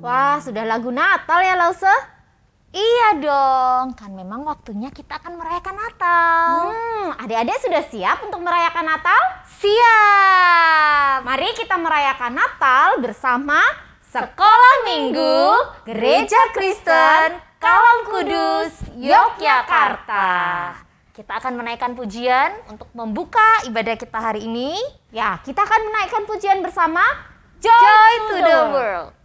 Wah, sudah lagu Natal ya, Lause? Iya dong, kan memang waktunya kita akan merayakan Natal. Adik-adik sudah siap untuk merayakan Natal? Siap! Mari kita merayakan Natal bersama Sekolah Minggu Gereja Kristen Kalam Kudus, Yogyakarta. Kita akan menaikkan pujian untuk membuka ibadah kita hari ini. Ya, kita akan menaikkan pujian bersama Joy to the World.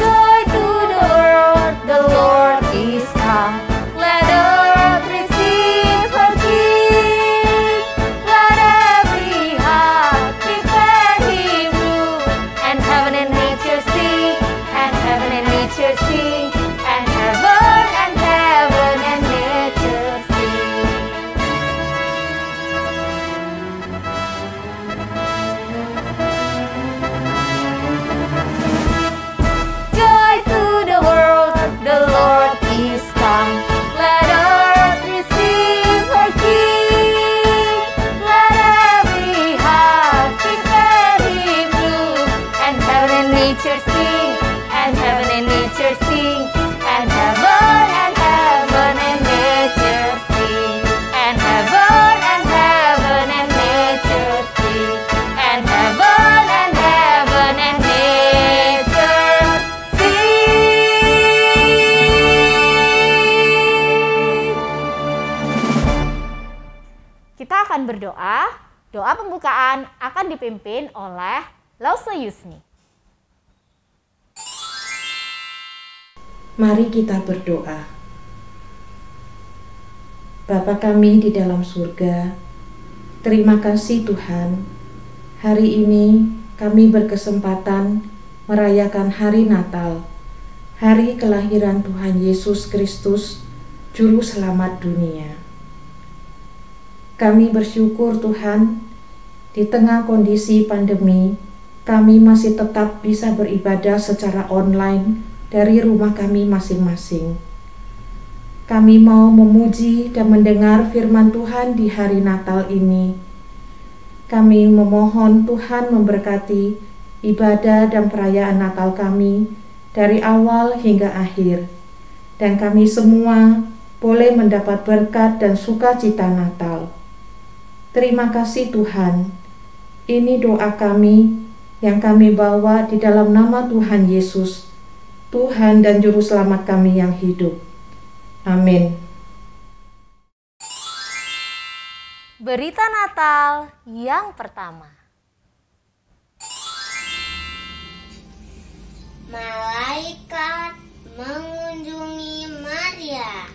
Joy to the world, the Lord is come. Let earth receive her King. Let every heart prepare Him room. And heaven and nature sing, and heaven and nature sing, and heaven and nature sing. Joy to the world, the Lord is come. Let earth receive her King. Let every heart prepare Him room. And heaven and nature sing, and heaven and nature sing, and heaven and nature sing, and heaven and nature sing, and heaven and nature sing. Kita akan berdoa. Doa pembukaan akan dipimpin oleh Lause Yusni. Mari kita berdoa. Bapa kami di dalam surga, terima kasih Tuhan. Hari ini kami berkesempatan merayakan hari Natal, hari kelahiran Tuhan Yesus Kristus, Juru Selamat dunia. Kami bersyukur Tuhan, di tengah kondisi pandemi, kami masih tetap bisa beribadah secara online dari rumah kami masing-masing. Kami mau memuji dan mendengar firman Tuhan di hari Natal ini. Kami memohon Tuhan memberkati ibadah dan perayaan Natal kami dari awal hingga akhir, dan kami semua boleh mendapat berkat dan sukacita Natal. Terima kasih Tuhan. Ini doa kami yang kami bawa di dalam nama Tuhan Yesus, Tuhan dan Juru Selamat kami yang hidup. Amin. Berita Natal yang pertama. Malaikat mengunjungi Maria.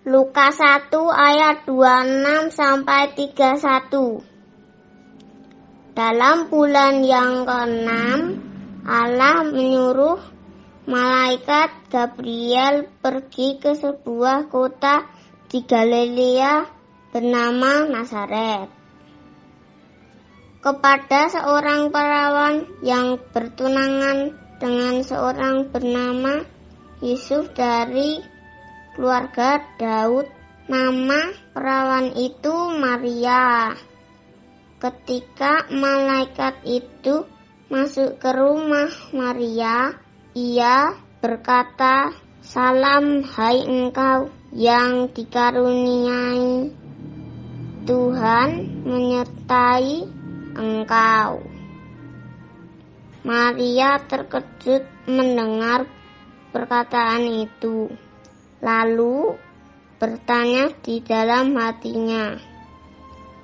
Lukas 1 ayat 26 sampai 31. Dalam bulan yang ke-6, Allah menyuruh malaikat Gabriel pergi ke sebuah kota di Galilea bernama Nazaret, kepada seorang perawan yang bertunangan dengan seorang bernama Yusuf dari keluarga Daud. Nama perawan itu Maria. Ketika malaikat itu masuk ke rumah Maria, ia berkata, "Salam, hai engkau yang dikaruniai, Tuhan menyertai engkau." Maria terkejut mendengar perkataan itu, lalu bertanya di dalam hatinya,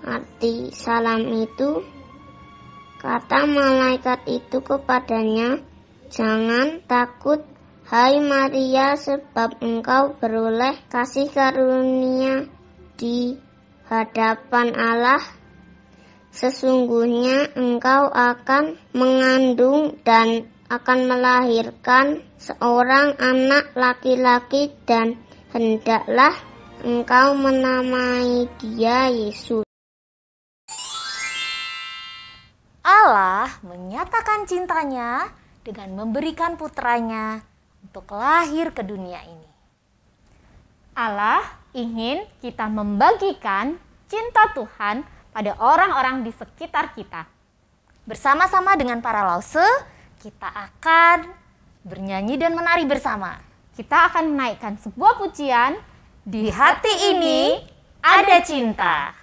arti salam itu. Kata malaikat itu kepadanya, "Jangan takut, hai Maria, sebab engkau beroleh kasih karunia di hadapan Allah. Sesungguhnya engkau akan mengandung dan akan melahirkan seorang anak laki-laki, dan hendaklah engkau menamai dia Yesus." Allah menyatakan cintanya dengan memberikan putranya untuk lahir ke dunia ini. Allah ingin kita membagikan cinta Tuhan pada orang-orang di sekitar kita. Bersama-sama dengan para lause, kita akan bernyanyi dan menari bersama. Kita akan menaikkan sebuah pujian, Di hati ini ada cinta.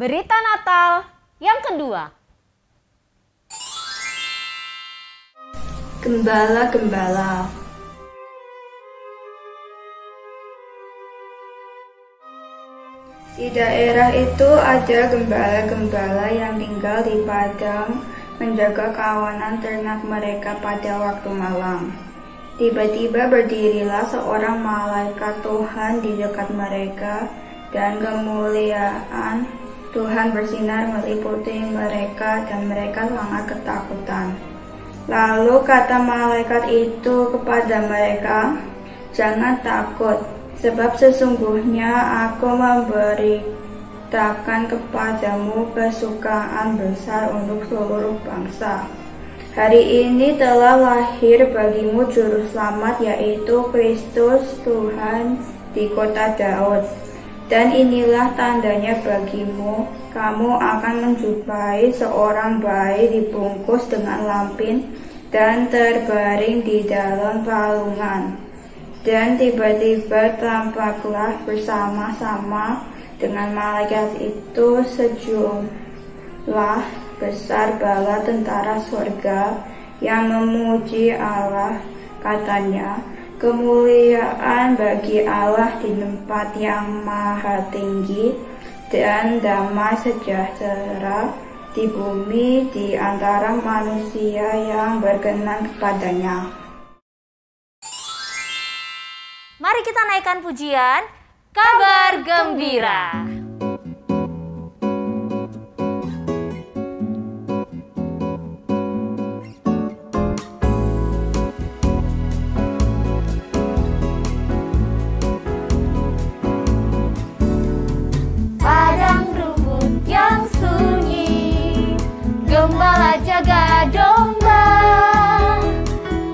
Berita Natal yang kedua. Gembala-gembala. Di daerah itu ada gembala-gembala yang tinggal di padang menjaga kawanan ternak mereka pada waktu malam. Tiba-tiba berdirilah seorang malaikat Tuhan di dekat mereka, dan kemuliaan Tuhan bersinar meliputi mereka dan mereka sangat ketakutan. Lalu kata malaikat itu kepada mereka, "Jangan takut, sebab sesungguhnya aku memberitakan kepadamu kesukaan besar untuk seluruh bangsa. Hari ini telah lahir bagimu Juru Selamat, yaitu Kristus Tuhan di kota Daud. Dan inilah tandanya bagimu, kamu akan menjumpai seorang bayi dibungkus dengan lampin dan terbaring di dalam palungan." Dan tiba-tiba tampaklah bersama-sama dengan malaikat itu sejumlah besar bala tentara surga yang memuji Allah. Katanya, "Kemuliaan bagi Allah di tempat yang maha tinggi, dan damai sejahtera di bumi di antara manusia yang berkenan kepadanya." Mari kita naikkan pujian Kabar Gembira. Padang rumput yang sunyi, gembala jaga domba,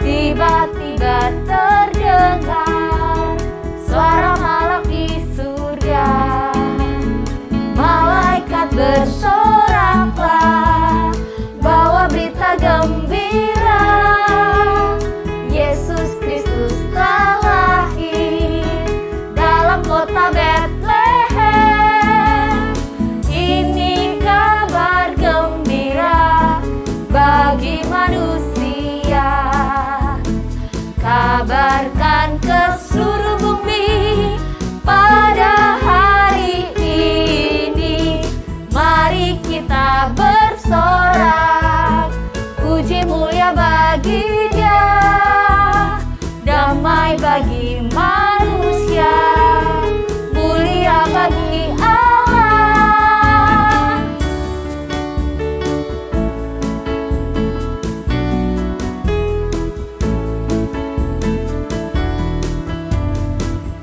tiba-tiba terdengar suara malak di surga. Malaikat bersoraklah, bawa berita gembira, Yesus Kristus telah lahir dalam kota Betlehem. Ini kabar gembira bagi manusia. Kabarkan ke seluruh bumi pada hari ini. Mari kita bersorak, puji mulia bagi Dia, damai bagi manusia, mulia bagi Allah.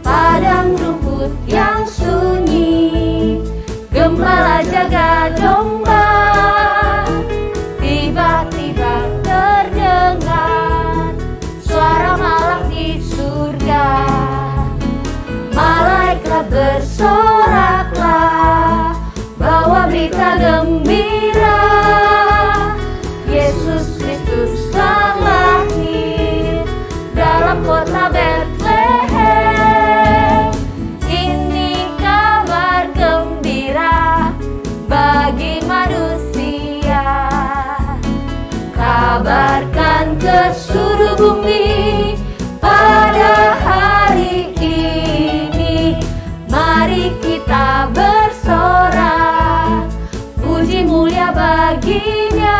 Padang rumput yang sunyi, gembala jaga domba, tiba-tiba terdengar suara malak di surga. Malaikat bersoraklah, bawa berita gembira, Yesus Kristus telah lahir dalam kota Betlehem. Ini kabar gembira bagi manusia. Kabarkan ke seluruh bumi pada hari ini. Mari kita bersorak, puji mulia baginya,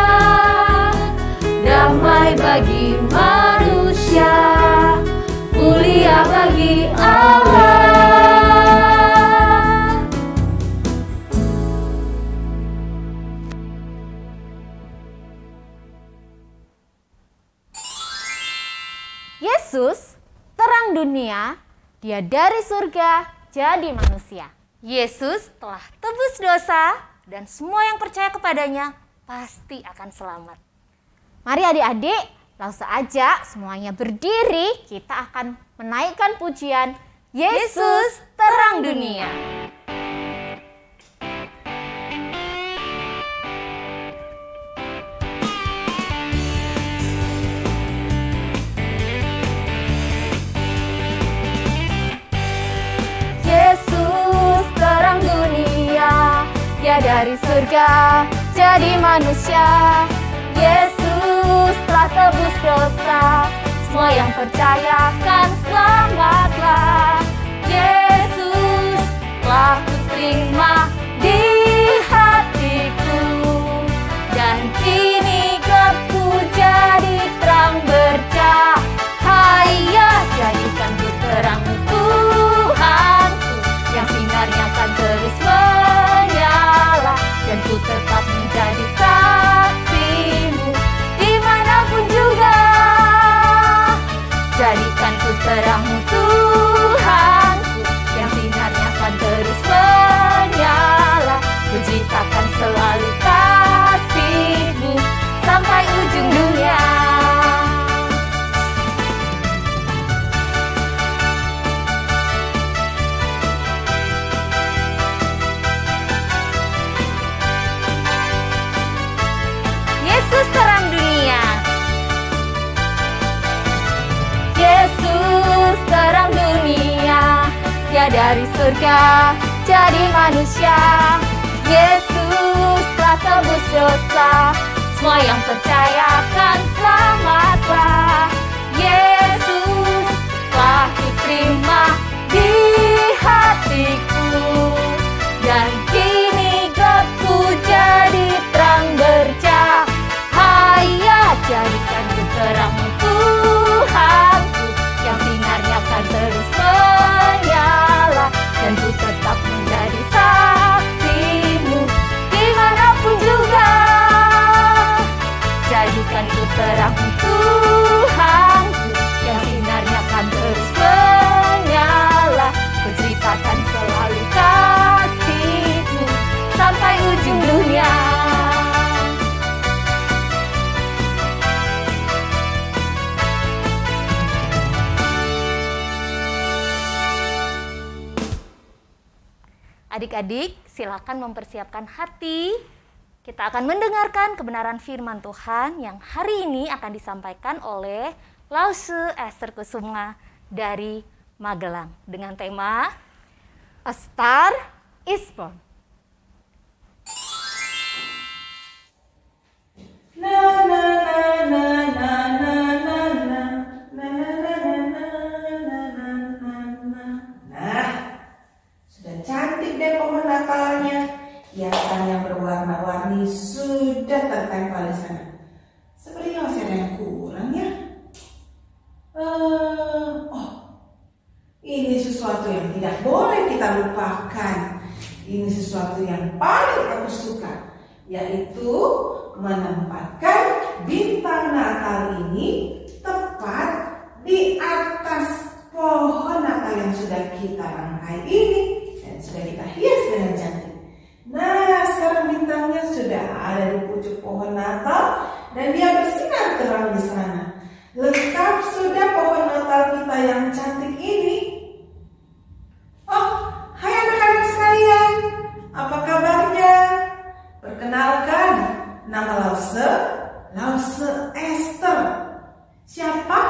damai bagi manusia, mulia bagi Allah. Yesus, terang dunia, Dia dari surga jadi manusia. Yesus telah tebus dosa dan semua yang percaya kepadanya pasti akan selamat. Mari adik-adik, langsung aja semuanya berdiri, kita akan menaikkan pujian Yesus terang dunia. Yesus terang dunia, Dia dari surga jadi manusia. Yesus telah tebus dosa, semua yang percaya akan selamatlah. Yesus telah kuterima di hatiku, dan kini gelapku jadi terang bercahaya. Jadikan ku terang Tuhanku, yang sinarnya akan terus menyala. Dia dari surga jadi manusia. Yesus telah tebus dosa, semua yang percaya akan selamatlah. Yesus telah diterima di hatiku, dan kini gelapku jadi terang bercahaya. Jadikan ku terang Tuhanku, yang sinarnya akan terus menyala, dan ku tetap menjadi saksimu dimanapun juga. Jadikan ku terang Tuhanku, yang sinarnya akan terus menyala. Ku ceritakan selalu kasih-Mu sampai ujung dunia. Adik-adik, silakan mempersiapkan hati. Kita akan mendengarkan kebenaran firman Tuhan yang hari ini akan disampaikan oleh Lause Esther Kusuma dari Magelang dengan tema A Star is Born. Sudah cantik deh pohon Natalnya. Hiasan yang berwarna-warni sudah tertempel di sana. Sepertinya masih ada yang kurang ya. Ini sesuatu yang tidak boleh kita lupakan. Ini sesuatu yang paling aku suka, yaitu menempatkan bintang Natal ini tepat di atas pohon Natal yang sudah kita rangkai ini dan sudah kita hias dengan cantik. Nah, sekarang bintangnya sudah ada di pucuk pohon Natal dan dia bersinar terang di sana. Lengkap sudah pohon Natal kita yang cantik ini. Oh, hai anak-anak sekalian, apa kabarnya? Perkenalkan, nama Lause Esther. Siapa?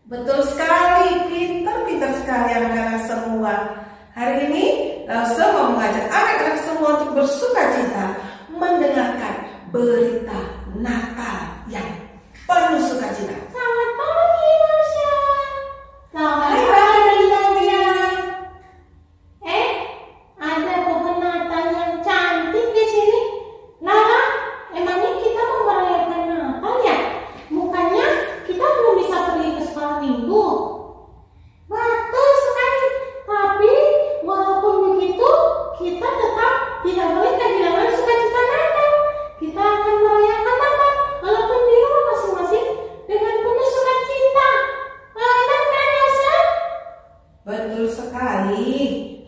Betul sekali, pintar sekali anak-anak semua. Hari ini Lause mau mengajak anak-anak semua untuk bersukacita mendengarkan berita Natal yang penuh sukacita. Selamat pagi, Masya. Selamat Hai, pagi, Masya. Ada pohon Natal yang cantik di sini. Nara, emangnya kita mau merayakan Natal ya? Bukannya kita belum bisa pergi ke sekolah minggu? Betul sekali. Tapi walaupun begitu, kita tetap tidak boleh kehilangan sukacita Natal. Kita akan merayakan Natal walaupun di rumah masing-masing dengan penuh sukacita. Benar kan, Elsa? Betul sekali.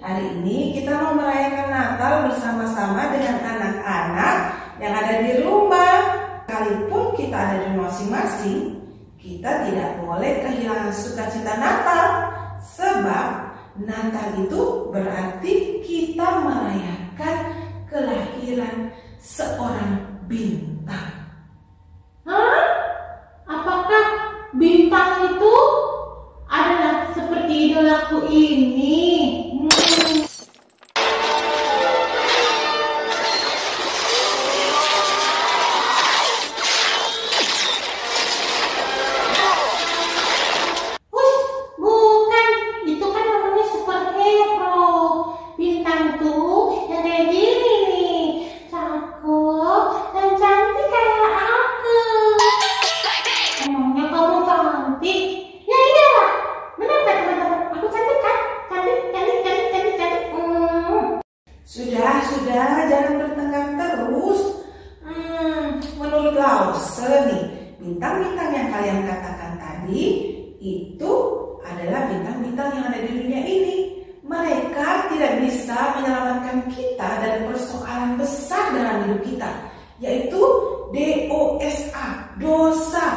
Hari ini kita mau merayakan Natal bersama-sama dengan anak-anak yang ada di rumah. Sekalipun kita ada di rumah masing-masing, kita tidak boleh kehilangan sukacita Natal. Sebab Natal itu berarti kita merayakan kelahiran seorang bintang. Hah? Apakah bintang itu adalah seperti idolaku ini? Hush, bukan. Itu kan namanya superhero. Bintang itu yang kayak gini nih. Cakep dan cantik kayak aku. Emangnya kamu cantik? Ya iyalah. Benar kan teman-teman? Aku cantik kan? Cantik. Sudah, jangan bertengkar terus. Menurut Lause nih, bintang-bintang yang kalian katakan tadi itu adalah bintang-bintang yang ada di dunia ini. Mereka tidak bisa menyelamatkan kita dari persoalan besar dalam hidup kita, yaitu DOSA, dosa.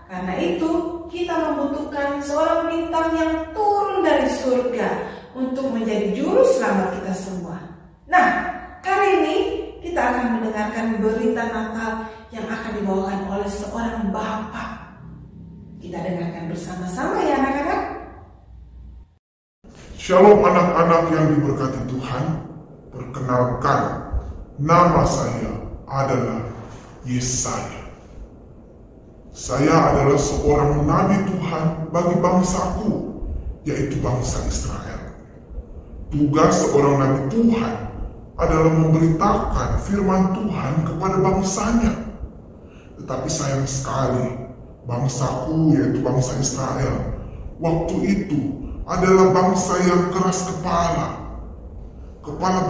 Karena itu kita membutuhkan seorang bintang yang turun dari surga untuk menjadi juru selamat kita semua. Nah, kali ini kita akan mendengarkan berita Natal yang akan dibawakan oleh seorang bapak. Kita dengarkan bersama-sama ya anak-anak. Shalom anak-anak yang diberkati Tuhan. Perkenalkan, nama saya adalah Yesaya. Saya adalah seorang nabi Tuhan bagi bangsaku, yaitu bangsa Israel. Tugas seorang nabi Tuhan adalah memberitakan firman Tuhan kepada bangsanya. Tetapi sayang sekali, bangsaku yaitu bangsa Israel waktu itu adalah bangsa yang keras kepala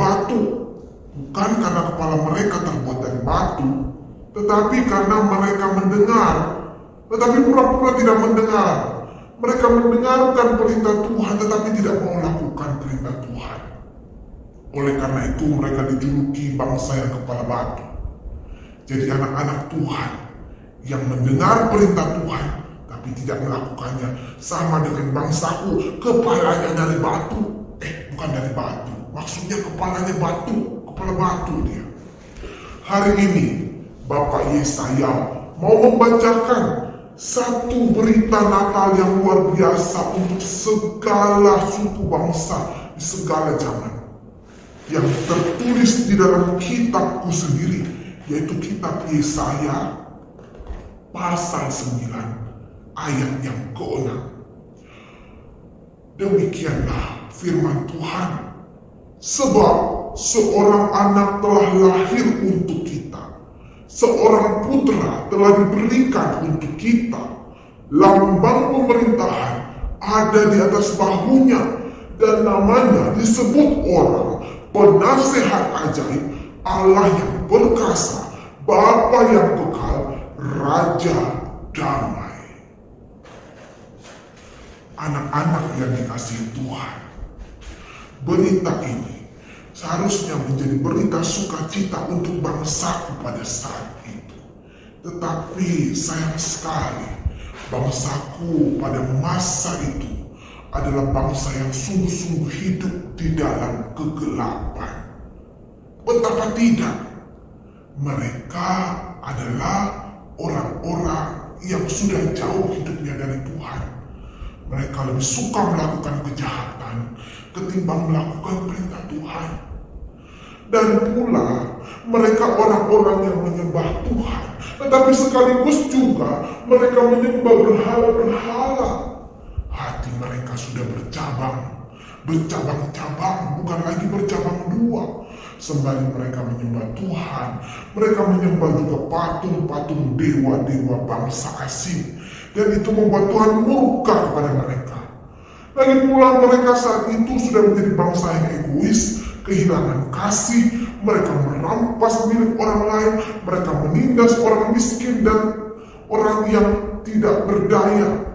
batu, bukan karena kepala mereka terbuat dari batu, tetapi karena mereka mendengar, tetapi pura-pura tidak mendengar. Mereka mendengarkan perintah Tuhan, tetapi tidak mau lakukan perintah Tuhan. Oleh karena itu mereka dijuluki bangsa yang kepala batu. Jadi anak-anak Tuhan yang mendengar perintah Tuhan tapi tidak melakukannya sama dengan bangsaku, kepalanya dari batu. Bukan dari batu, maksudnya kepalanya batu, kepala batu dia. Hari ini Bapak Yesaya mau membacakan satu berita Natal yang luar biasa untuk segala suku bangsa di segala zaman, yang tertulis di dalam kitabku sendiri, yaitu kitab Yesaya pasal 9 ayat yang ke-6. Demikianlah firman Tuhan. Sebab seorang anak telah lahir untuk kita, seorang putra telah diberikan untuk kita. Lambang pemerintahan ada di atas bahunya, dan namanya disebut orang Penasehat Ajaib, Allah yang perkasa, Bapa yang kekal, Raja Damai. Anak-anak yang dikasihi Tuhan, berita ini seharusnya menjadi berita sukacita untuk bangsaku pada saat itu. Tetapi sayang sekali, bangsaku pada masa itu adalah bangsa yang sungguh-sungguh hidup di dalam kegelapan. Betapa tidak, mereka adalah orang-orang yang sudah jauh hidupnya dari Tuhan. Mereka lebih suka melakukan kejahatan ketimbang melakukan perintah Tuhan. Dan pula mereka orang-orang yang menyembah Tuhan, tetapi sekaligus juga mereka menyembah berhala-berhala. Hati mereka sudah bercabang-cabang, bukan lagi bercabang dua. Sembari mereka menyembah Tuhan, mereka menyembah juga patung-patung dewa-dewa bangsa asing. Dan itu membuat Tuhan murka kepada mereka. Lagi pula mereka saat itu sudah menjadi bangsa yang egois, kehilangan kasih. Mereka merampas milik orang lain, mereka menindas orang miskin dan orang yang tidak berdaya.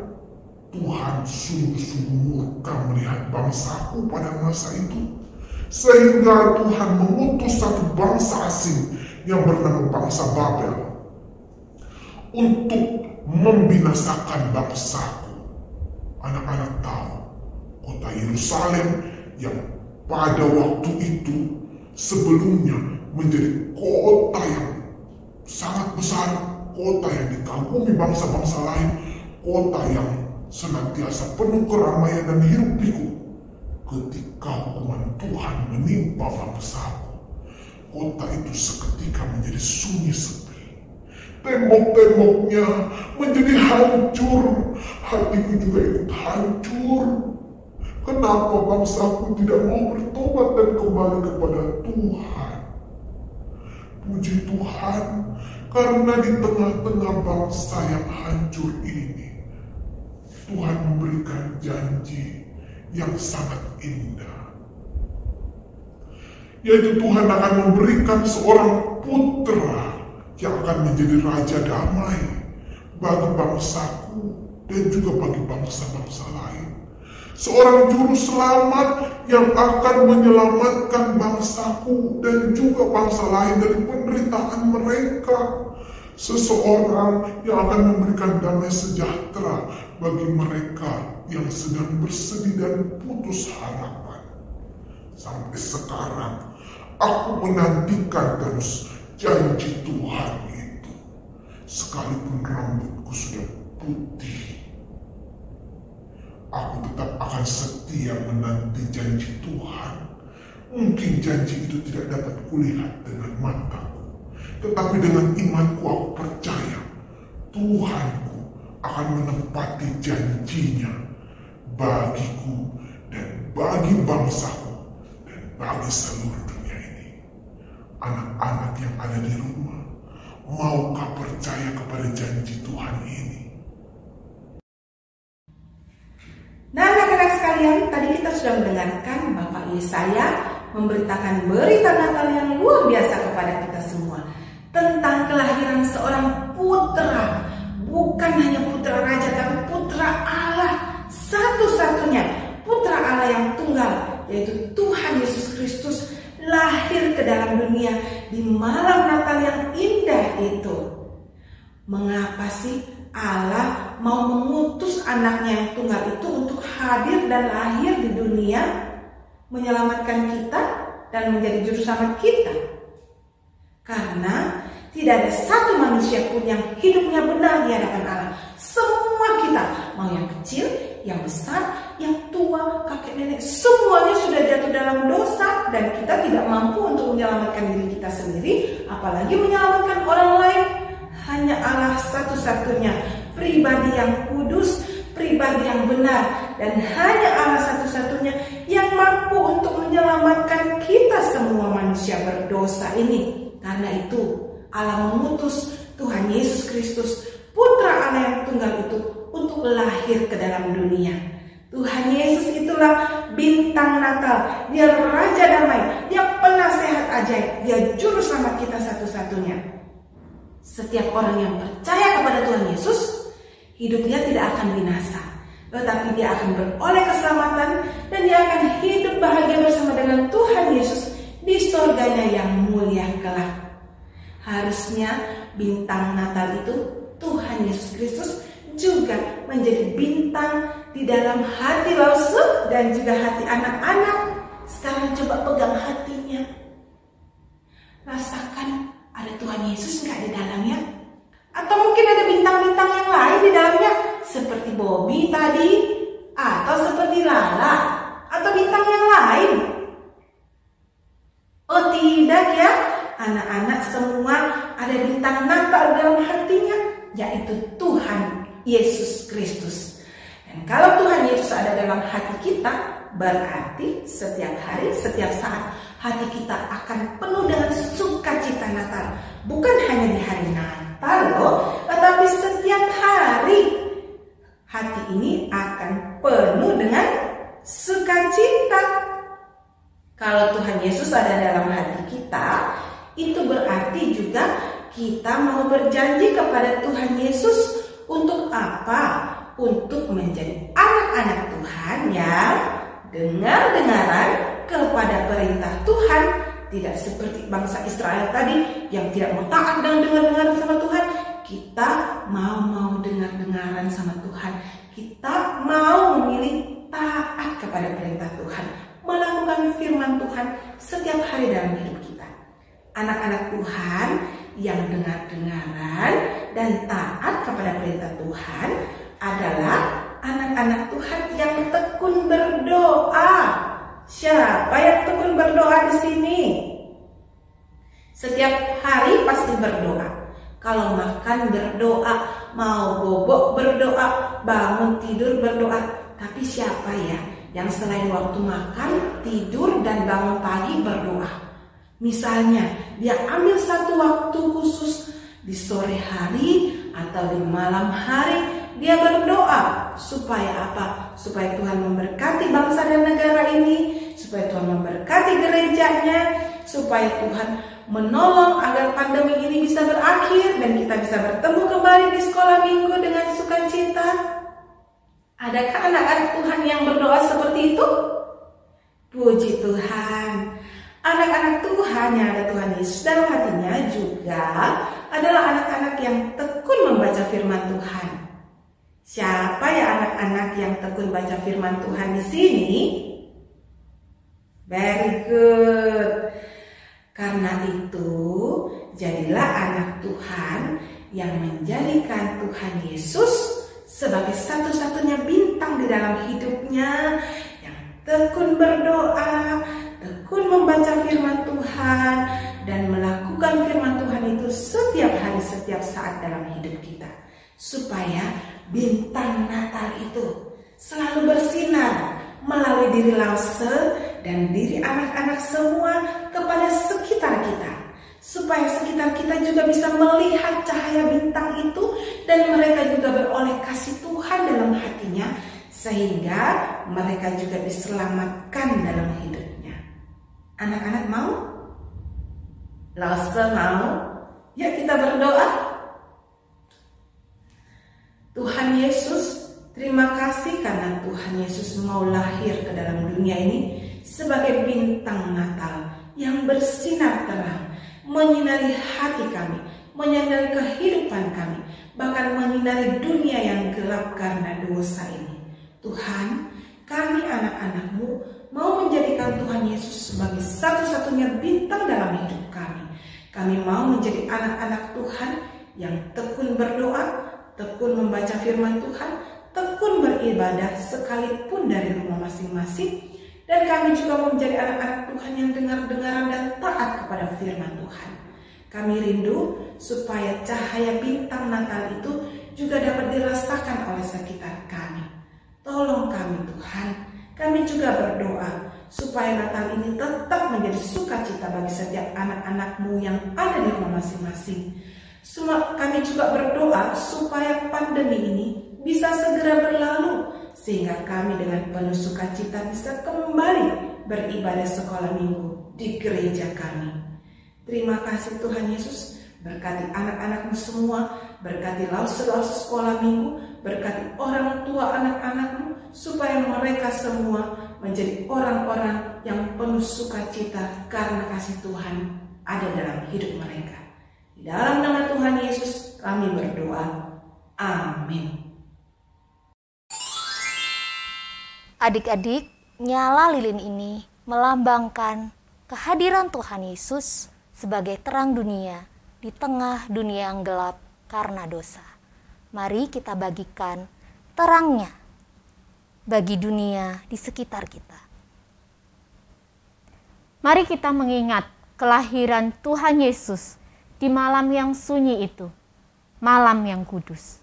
Tuhan sungguh-sungguh murka melihat bangsaku pada masa itu. Sehingga Tuhan mengutus satu bangsa asing yang bernama bangsa Babel untuk membinasakan bangsaku. Anak-anak tahu, kota Yerusalem yang pada waktu itu sebelumnya menjadi kota yang sangat besar, kota yang dikagumi bangsa-bangsa lain, kota yang senantiasa penuh keramaian dan hiruk pikuk. Ketika hukuman Tuhan menimpa bangsaku, kota itu seketika menjadi sunyi sepi. Tembok-temboknya menjadi hancur, hatiku juga ikut hancur. Kenapa bangsaku tidak mau bertobat dan kembali kepada Tuhan? Puji Tuhan, karena di tengah-tengah bangsa yang hancur ini, Tuhan memberikan janji yang sangat indah, yaitu Tuhan akan memberikan seorang putra yang akan menjadi Raja Damai bagi bangsaku dan juga bagi bangsa-bangsa lain. Seorang juru selamat yang akan menyelamatkan bangsaku dan juga bangsa lain dari penderitaan mereka. Seseorang yang akan memberikan damai sejahtera bagi mereka yang sedang bersedih dan putus harapan. Sampai sekarang aku menantikan terus janji Tuhan itu, sekalipun rambutku sudah putih. aku tetap akan setia menanti janji Tuhan. Mungkin janji itu tidak dapat kulihat dengan mataku, tetapi dengan imanku aku percaya Tuhanku akan menepati janjinya bagiku dan bagi bangsaku dan bagi seluruh dunia ini. Anak-anak yang ada di rumah, maukah percaya kepada janji Tuhan ini? Nah, anak-anak sekalian, tadi kita sudah mendengarkan Bapak Yesaya memberitakan berita Natal yang luar biasa kepada kita semua tentang kelahiran seorang putra, bukan hanya putra raja, tapi putra Allah, satu-satunya putra Allah yang tunggal, yaitu Tuhan Yesus Kristus, lahir ke dalam dunia di malam Natal yang indah itu. Mengapa sih Allah mau mengutus anaknya yang tunggal itu untuk hadir dan lahir di dunia, menyelamatkan kita dan menjadi juru selamat kita? Karena tidak ada satu manusia pun yang hidupnya benar di hadapan Allah. Semua kita, mau yang kecil, yang besar, yang tua, kakek nenek, semuanya sudah jatuh dalam dosa, dan kita tidak mampu untuk menyelamatkan diri kita sendiri, apalagi menyelamatkan orang lain. Hanya Allah satu-satunya pribadi yang kudus, pribadi yang benar, dan hanya Allah satu-satunya yang mampu untuk menyelamatkan kita semua manusia berdosa ini. Karena itu Allah mengutus Tuhan Yesus Kristus, putra Allah yang tunggal itu, untuk lahir ke dalam dunia. Tuhan Yesus itulah bintang Natal, dia Raja Damai, dia penasehat ajaib, dia juru selamat kita satu-satunya. Setiap orang yang percaya kepada Tuhan Yesus, hidupnya tidak akan binasa, tetapi dia akan beroleh keselamatan, dan dia akan hidup bahagia bersama dengan Tuhan Yesus di surganya yang mulia kelak. Harusnya bintang Natal itu, Tuhan Yesus Kristus, juga menjadi bintang di dalam hati Lause dan juga hati anak-anak. Sekarang coba pegang hatinya, rasakan ada Tuhan Yesus nggak di dalamnya? Atau mungkin ada bintang-bintang yang lain di dalamnya, seperti Bobby tadi, atau seperti Lala, atau bintang yang lain? Oh tidak ya, anak-anak semua ada bintang Natal dalam hatinya, yaitu Tuhan Yesus Kristus. Dan kalau Tuhan Yesus ada dalam hati kita, berarti setiap hari, setiap saat hati kita akan penuh dengan sukacita Natal. Bukan hanya di hari Natal loh, tetapi setiap hari hati ini akan penuh dengan sukacita. Kalau Tuhan Yesus ada dalam hati kita, itu berarti juga kita mau berjanji kepada Tuhan Yesus untuk apa? Untuk menjadi anak-anak Tuhan yang dengar-dengaran kepada perintah Tuhan. Tidak seperti bangsa Israel tadi yang tidak mau taat dan dengar-dengaran sama Tuhan. Kita mau dengar-dengaran sama Tuhan. Kita mau memilih taat kepada perintah Tuhan, melakukan firman Tuhan setiap hari dalam hidup kita. Anak-anak Tuhan yang dengar-dengaran dan taat kepada perintah Tuhan adalah anak-anak Tuhan yang tekun berdoa. Siapa yang tekun berdoa di sini? Setiap hari pasti berdoa. Kalau makan berdoa, mau bobok berdoa, bangun tidur berdoa. Tapi siapa ya yang selain waktu makan, tidur, dan bangun pagi berdoa? Misalnya dia ambil satu waktu khusus di sore hari atau di malam hari, dia berdoa. Supaya apa? Supaya Tuhan memberkati bangsa dan negara ini, supaya Tuhan memberkati gerejanya, supaya Tuhan menolong agar pandemi ini bisa berakhir dan kita bisa bertemu kembali di sekolah minggu dengan sukacita. Adakah anak-anak Tuhan yang berdoa seperti itu? Puji Tuhan. Anak-anak Tuhan yang ada Tuhan Yesus dalam hatinya juga adalah anak-anak yang tekun membaca firman Tuhan. Siapa ya anak-anak yang tekun baca firman Tuhan di sini? Very good. Karena itu, jadilah anak Tuhan yang menjadikan Tuhan Yesus sebagai satu-satunya bintang di dalam hidupnya yang tekun berdoa, tekun membaca firman Tuhan, dan melakukan firman Tuhan itu setiap hari, setiap saat dalam hidup kita. Supaya bintang Natal itu selalu bersinar melalui diri Lause dan diri anak-anak semua kepada sekitar kita. Supaya sekitar kita juga bisa melihat cahaya bintang itu dan mereka juga beroleh kasih Tuhan dalam hatinya, sehingga mereka juga diselamatkan dalam hidupnya. Anak-anak mau? Lause mau? Ya, kita berdoa. Tuhan Yesus, terima kasih karena Tuhan Yesus mau lahir ke dalam dunia ini sebagai bintang Natal yang bersinar terang, menyinari hati kami, menyinari kehidupan kami, bahkan menyinari dunia yang gelap karena dosa ini. Tuhan, kami anak-anak-Mu mau menjadikan Tuhan Yesus sebagai satu-satunya bintang dalam hidup kami. Kami mau menjadi anak-anak Tuhan yang tekun berdoa, tekun membaca firman Tuhan, tekun beribadah sekalipun dari rumah masing-masing. Dan kami juga mau menjadi anak-anak Tuhan yang dengar-dengaran dan taat kepada firman Tuhan. Kami rindu supaya cahaya bintang Natal itu juga dapat dirasakan oleh sekitar kami. Tolong kami Tuhan, kami juga berdoa supaya Natal ini tetap menjadi sukacita bagi setiap anak-anak-Mu yang ada di rumah masing-masing. Kami juga berdoa supaya pandemi ini bisa segera berlalu, sehingga kami dengan penuh sukacita bisa kembali beribadah sekolah minggu di gereja kami. Terima kasih Tuhan Yesus, berkati anak-anak-Mu semua, berkati Lause-Lause sekolah minggu, berkati orang tua anak-anak-Mu, supaya mereka semua menjadi orang-orang yang penuh sukacita karena kasih Tuhan ada dalam hidup mereka. Di dalam nama Tuhan Yesus kami berdoa. Amin. Adik-adik, nyala lilin ini melambangkan kehadiran Tuhan Yesus sebagai terang dunia di tengah dunia yang gelap karena dosa. Mari kita bagikan terangnya bagi dunia di sekitar kita. Mari kita mengingat kelahiran Tuhan Yesus di malam yang sunyi itu, malam yang kudus.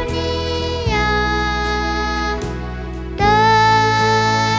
Dunia telah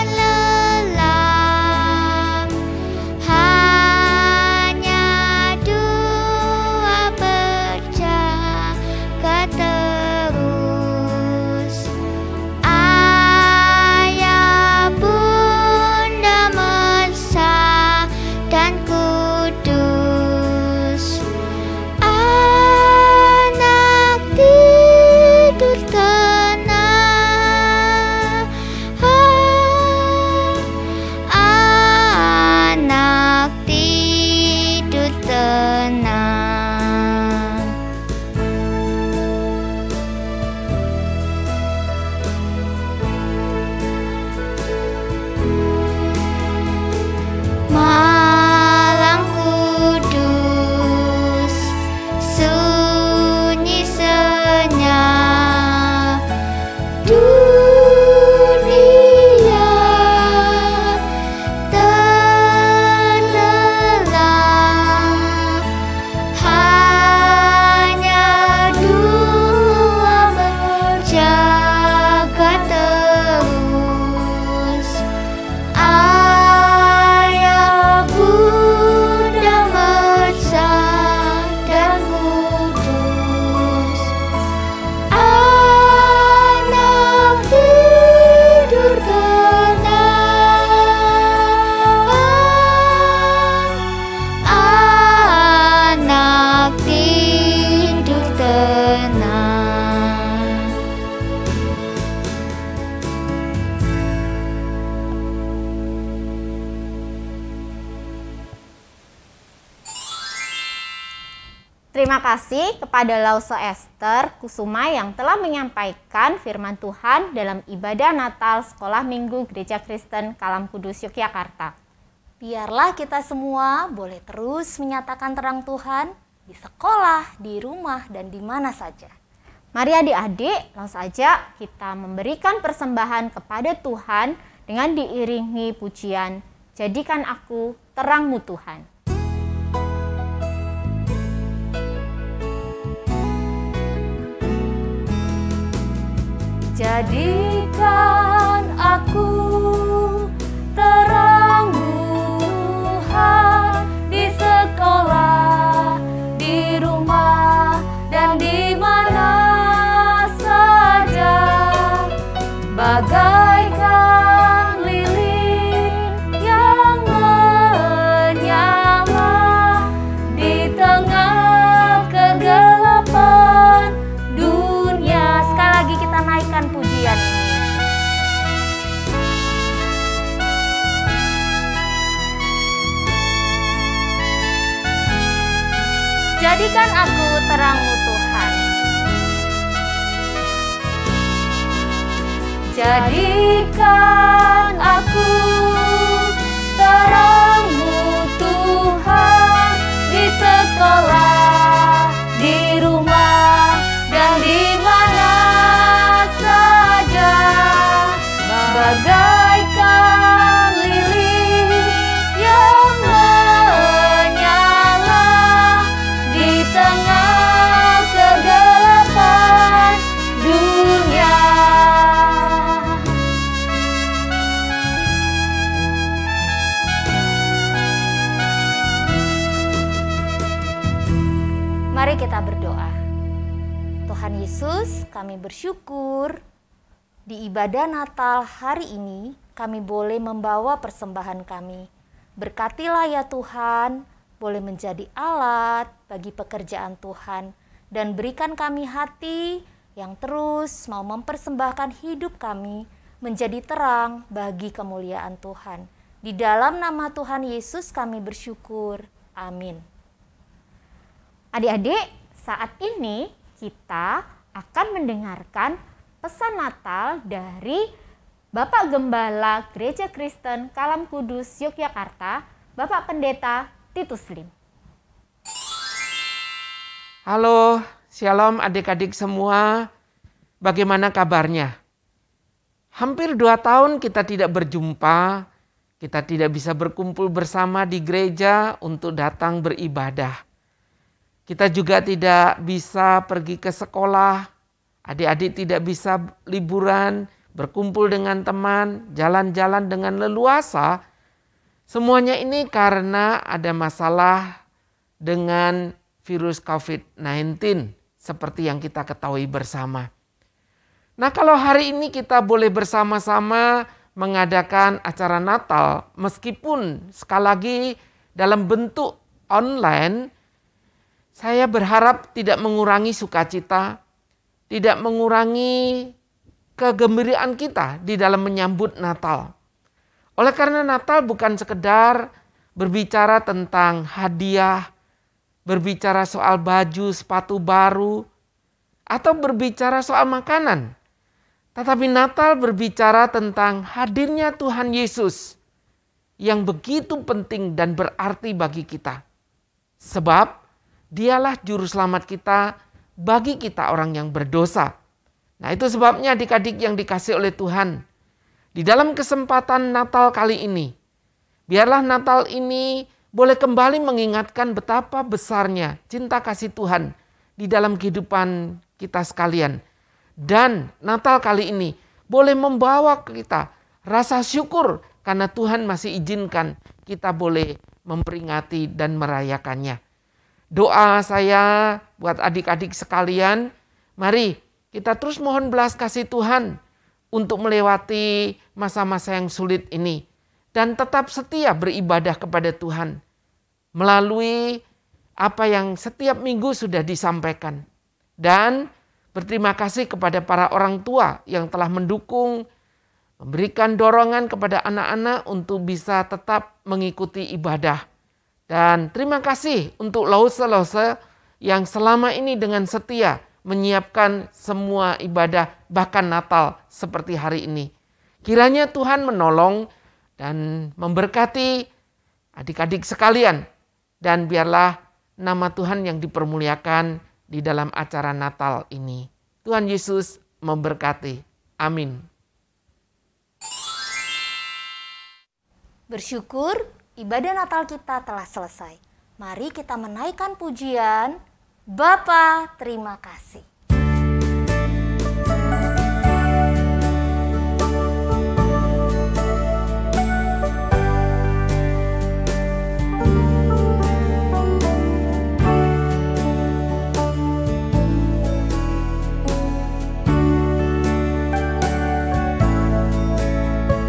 Terima kasih kepada Lause Esther Kusuma yang telah menyampaikan firman Tuhan dalam ibadah Natal Sekolah Minggu Gereja Kristen Kalam Kudus Yogyakarta. Biarlah kita semua boleh terus menyatakan terang Tuhan di sekolah, di rumah, dan di mana saja. Mari adik-adik, langsung saja kita memberikan persembahan kepada Tuhan dengan diiringi pujian, "Jadikan aku terang-Mu Tuhan." Jadikan aku terang-Mu Tuhan, di sekolah, di rumah, dan di mana saja, bagaikan lilin yang menyala di tengah kegelapan dunia. Sekali lagi kita naikkan pujian ini. Jadikan aku terang-Mu Tuhan. Jadikan aku terang-Mu Tuhan, di sekolah, di rumah, dan di mana saja, bagaikan lilin yang menyala di tengah kegelapan dunia. Mari kita berdoa. Tuhan Yesus, kami bersyukur di ibadah Natal hari ini kami boleh membawa persembahan kami. Berkatilah ya Tuhan, boleh menjadi alat bagi pekerjaan Tuhan, dan berikan kami hati yang terus mau mempersembahkan hidup kami menjadi terang bagi kemuliaan Tuhan. Di dalam nama Tuhan Yesus kami bersyukur. Amin. Adik-adik, saat ini kita akan mendengarkan pesan Natal dari Bapak Gembala Gereja Kristen Kalam Kudus Yogyakarta, Bapak Pendeta Titus Lim. Halo, shalom adik-adik semua. Bagaimana kabarnya? Hampir 2 tahun kita tidak berjumpa, kita tidak bisa berkumpul bersama di gereja untuk datang beribadah. Kita juga tidak bisa pergi ke sekolah, adik-adik tidak bisa liburan, berkumpul dengan teman, jalan-jalan dengan leluasa. Semuanya ini karena ada masalah dengan virus COVID-19 seperti yang kita ketahui bersama. Nah, kalau hari ini kita boleh bersama-sama mengadakan acara Natal, meskipun sekali lagi dalam bentuk online, saya berharap tidak mengurangi sukacita, tidak mengurangi kegembiraan kita di dalam menyambut Natal. Oleh karena Natal bukan sekedar berbicara tentang hadiah, berbicara soal baju, sepatu baru, atau berbicara soal makanan. Tetapi Natal berbicara tentang hadirnya Tuhan Yesus yang begitu penting dan berarti bagi kita. Sebab Dialah juru selamat kita bagi kita orang yang berdosa. Nah, itu sebabnya adik-adik yang dikasih oleh Tuhan, di dalam kesempatan Natal kali ini, biarlah Natal ini boleh kembali mengingatkan betapa besarnya cinta kasih Tuhan di dalam kehidupan kita sekalian. Dan Natal kali ini boleh membawa kita rasa syukur karena Tuhan masih izinkan kita boleh memperingati dan merayakannya. Doa saya buat adik-adik sekalian, mari kita terus mohon belas kasih Tuhan untuk melewati masa-masa yang sulit ini. Dan tetap setia beribadah kepada Tuhan melalui apa yang setiap minggu sudah disampaikan. Dan berterima kasih kepada para orang tua yang telah mendukung, memberikan dorongan kepada anak-anak untuk bisa tetap mengikuti ibadah. Dan terima kasih untuk lause-lause yang selama ini dengan setia menyiapkan semua ibadah, bahkan Natal seperti hari ini. Kiranya Tuhan menolong dan memberkati adik-adik sekalian. Dan biarlah nama Tuhan yang dipermuliakan di dalam acara Natal ini. Tuhan Yesus memberkati. Amin. Bersyukur ibadah Natal kita telah selesai. Mari kita menaikkan pujian. Bapa, terima kasih.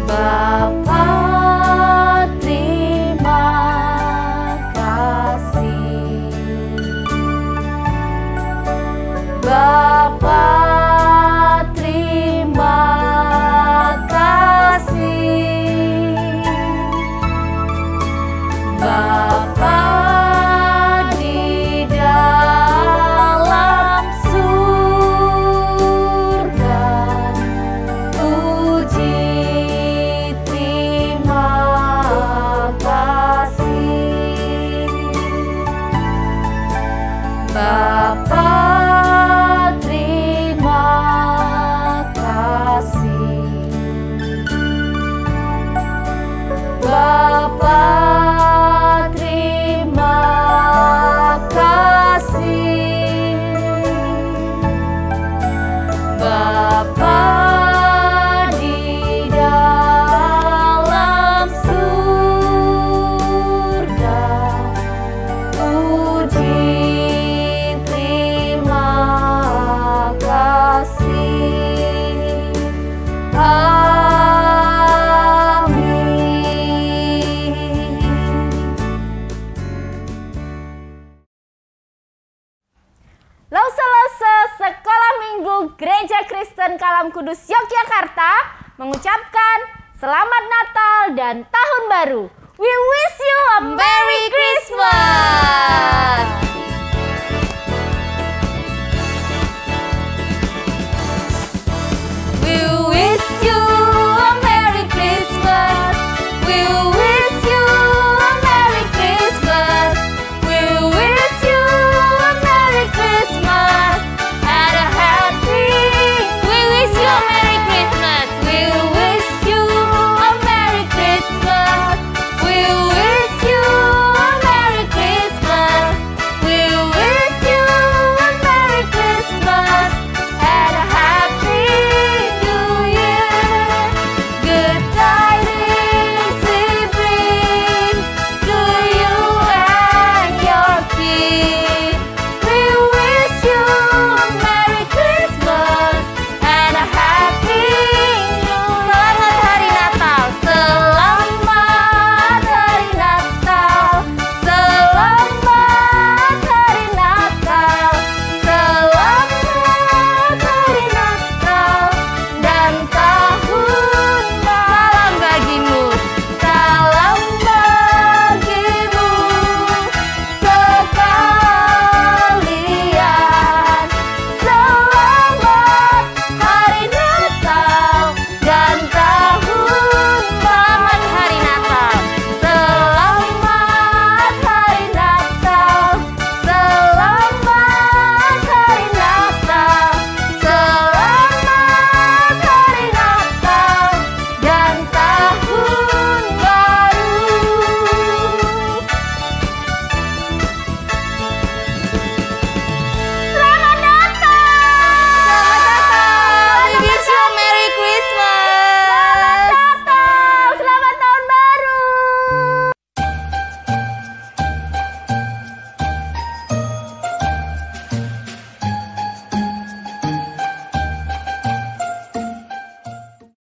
Bapa, terima kasih. Bapa, terima kasih. Bapa di dalam surga, puji terima kasih. Bapa, terima kasih. Bapa, terima kasih. Bapa di dalam surga, puji terima kasih. Amin. Lause-lause Sekolah Minggu Gereja Kristen Kalam Kudus Yogyakarta mengucapkan Selamat Natal dan Tahun Baru. We wish you a Merry Christmas.